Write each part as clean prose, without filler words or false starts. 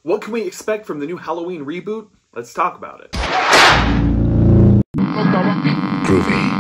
What can we expect from the new Halloween reboot? Let's talk about it. Groovy.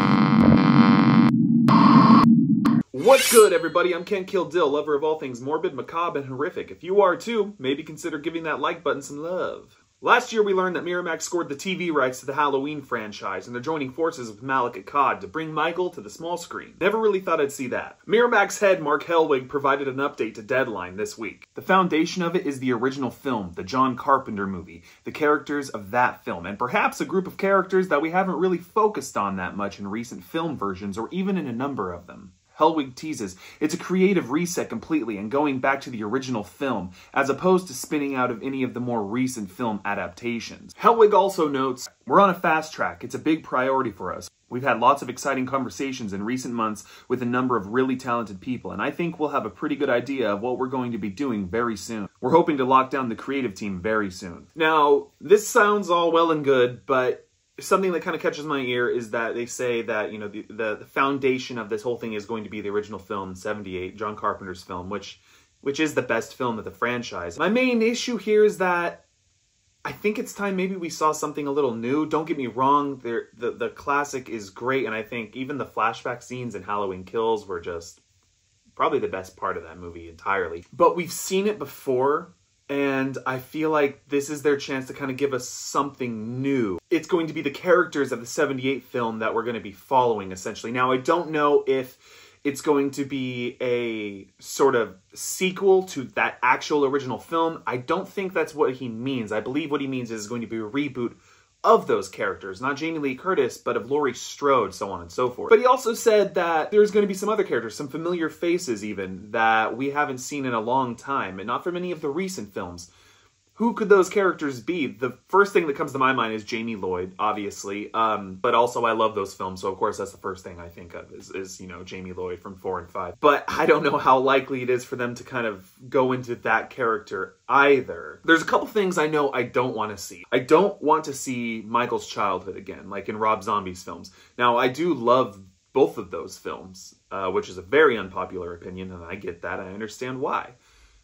What's good, everybody? I'm Ken Kildill, lover of all things morbid, macabre, and horrific. If you are too, maybe consider giving that like button some love. Last year, we learned that Miramax scored the TV rights to the Halloween franchise, and they're joining forces with Malek Akkad to bring Michael to the small screen. Never really thought I'd see that. Miramax head Mark Helwig provided an update to Deadline this week. The foundation of it is the original film, the John Carpenter movie, the characters of that film, and perhaps a group of characters that we haven't really focused on that much in recent film versions or even in a number of them. Helwig teases, it's a creative reset completely and going back to the original film, as opposed to spinning out of any of the more recent film adaptations. Helwig also notes, we're on a fast track, it's a big priority for us. We've had lots of exciting conversations in recent months with a number of really talented people, and I think we'll have a pretty good idea of what we're going to be doing very soon. We're hoping to lock down the creative team very soon. Now, this sounds all well and good, but something that kind of catches my ear is that they say that, you know, the foundation of this whole thing is going to be the original film, 78, John Carpenter's film, which is the best film of the franchise. My main issue here is that I think it's time maybe we saw something a little new. Don't get me wrong, the classic is great, and I think even the flashback scenes in Halloween Kills were just probably the best part of that movie entirely. But we've seen it before, and I feel like this is their chance to kind of give us something new. It's going to be the characters of the 78 film that we're going to be following, essentially. Now, I don't know if it's going to be a sort of sequel to that actual original film. I don't think that's what he means. I believe what he means is going to be a reboot of those characters, not Jamie Lee Curtis, but of Laurie Strode, so on and so forth. But he also said that there's going to be some other characters, some familiar faces even, that we haven't seen in a long time, and not from any of the recent films. Who could those characters be? The first thing that comes to my mind is Jamie Lloyd, obviously, but also I love those films, so of course that's the first thing I think of is you know, Jamie Lloyd from 4 and 5. But I don't know how likely it is for them to kind of go into that character either. There's a couple things I know I don't want to see. I don't want to see Michael's childhood again, like in Rob Zombie's films. Now, I do love both of those films, which is a very unpopular opinion, and I get that. I understand why.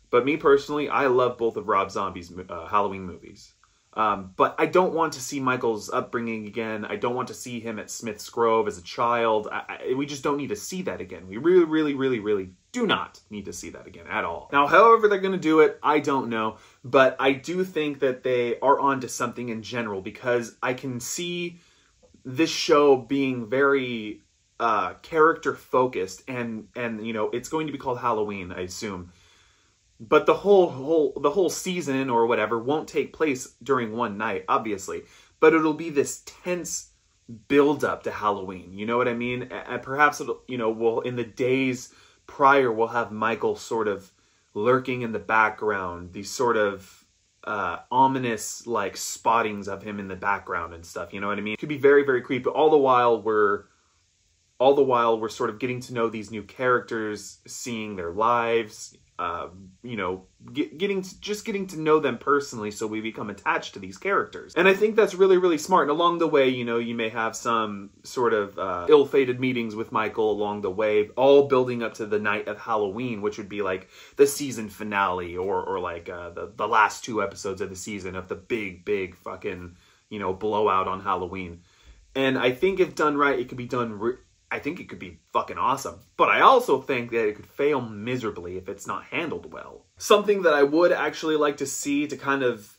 But me personally, I love both of Rob Zombie's Halloween movies. But I don't want to see Michael's upbringing again. I don't want to see him at Smith's Grove as a child. We just don't need to see that again. We really, really, really, really do not need to see that again at all. Now, however they're going to do it, I don't know. But I do think that they are onto something in general, because I can see this show being very character focused, and you know, it's going to be called Halloween, I assume. But the whole season or whatever won't take place during one night, obviously. But it'll be this tense build up to Halloween. You know what I mean? And perhaps it'll, you know, we'll, in the days prior, we'll have Michael sort of lurking in the background. These sort of ominous like spottings of him in the background and stuff. You know what I mean? It could be very, very creepy. All the while we're sort of getting to know these new characters, seeing their lives. You know, getting to know them personally, so we become attached to these characters. And I think that's really, really smart. And along the way, you know, you may have some sort of ill-fated meetings with Michael along the way, all building up to the night of Halloween, which would be like the season finale, or like the last 2 episodes of the season of the big fucking, you know, blowout on Halloween. And I think if done right, it could be done I think it could be fucking awesome. But I also think that it could fail miserably if it's not handled well. Something that I would actually like to see to kind of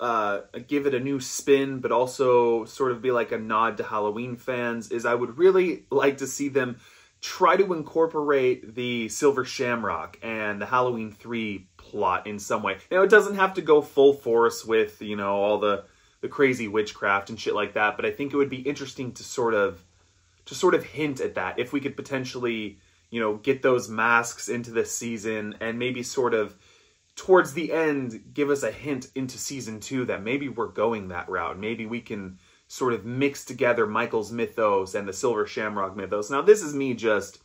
give it a new spin, but also sort of be like a nod to Halloween fans, is I would really like to see them try to incorporate the Silver Shamrock and the Halloween 3 plot in some way. Now, it doesn't have to go full force with, you know, all the crazy witchcraft and shit like that, but I think it would be interesting to sort of hint at that. If we could potentially, you know, get those masks into this season, and maybe sort of towards the end give us a hint into season 2 that maybe we're going that route. Maybe we can sort of mix together Michael's mythos and the Silver Shamrock mythos. Now, this is me just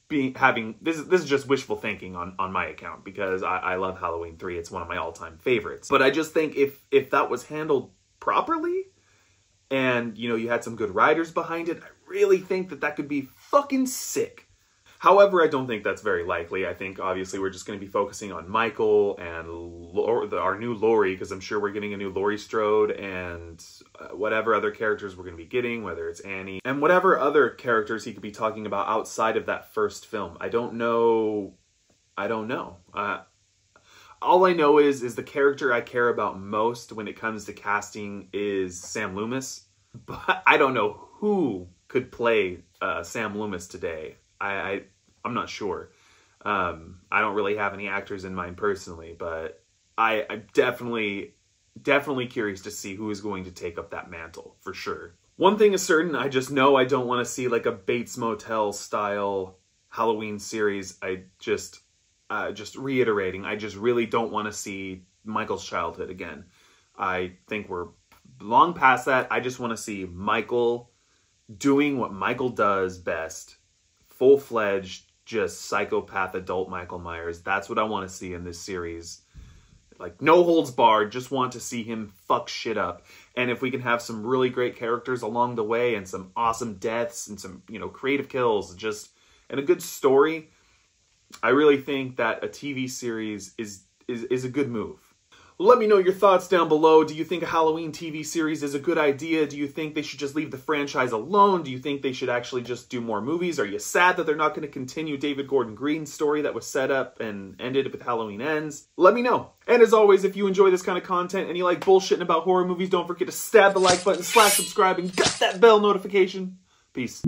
this is just wishful thinking on my account, because I love Halloween 3. It's one of my all-time favorites. But I just think if that was handled properly, and, you know, you had some good writers behind it, I really think that could be fucking sick. However, I don't think that's very likely. I think obviously we're just going to be focusing on Michael and our new Laurie, because I'm sure we're getting a new Laurie Strode, and whatever other characters we're going to be getting, whether it's Annie, and whatever other characters he could be talking about outside of that first film. I don't know. All I know is the character I care about most when it comes to casting is Sam Loomis, but I don't know who could play Sam Loomis today. I'm not sure. I don't really have any actors in mind personally, but I'm definitely curious to see who is going to take up that mantle, for sure. One thing is certain, I just know I don't want to see like a Bates Motel style Halloween series. Just reiterating, I just really don't want to see Michael's childhood again. I think we're long past that. I just want to see Michael doing what Michael does best. Full-fledged, just psychopath adult Michael Myers. That's what I want to see in this series. Like, no holds barred, just want to see him fuck shit up. And if we can have some really great characters along the way, and some awesome deaths, and some, creative kills, and a good story, I really think that a TV series is a good move. Let me know your thoughts down below. Do you think a Halloween TV series is a good idea? Do you think they should just leave the franchise alone? Do you think they should actually just do more movies? Are you sad that they're not going to continue David Gordon Green's story that was set up and ended with Halloween Ends? Let me know. And as always, if you enjoy this kind of content and you like bullshitting about horror movies, don't forget to stab the like button, /subscribe, and gut that bell notification. Peace.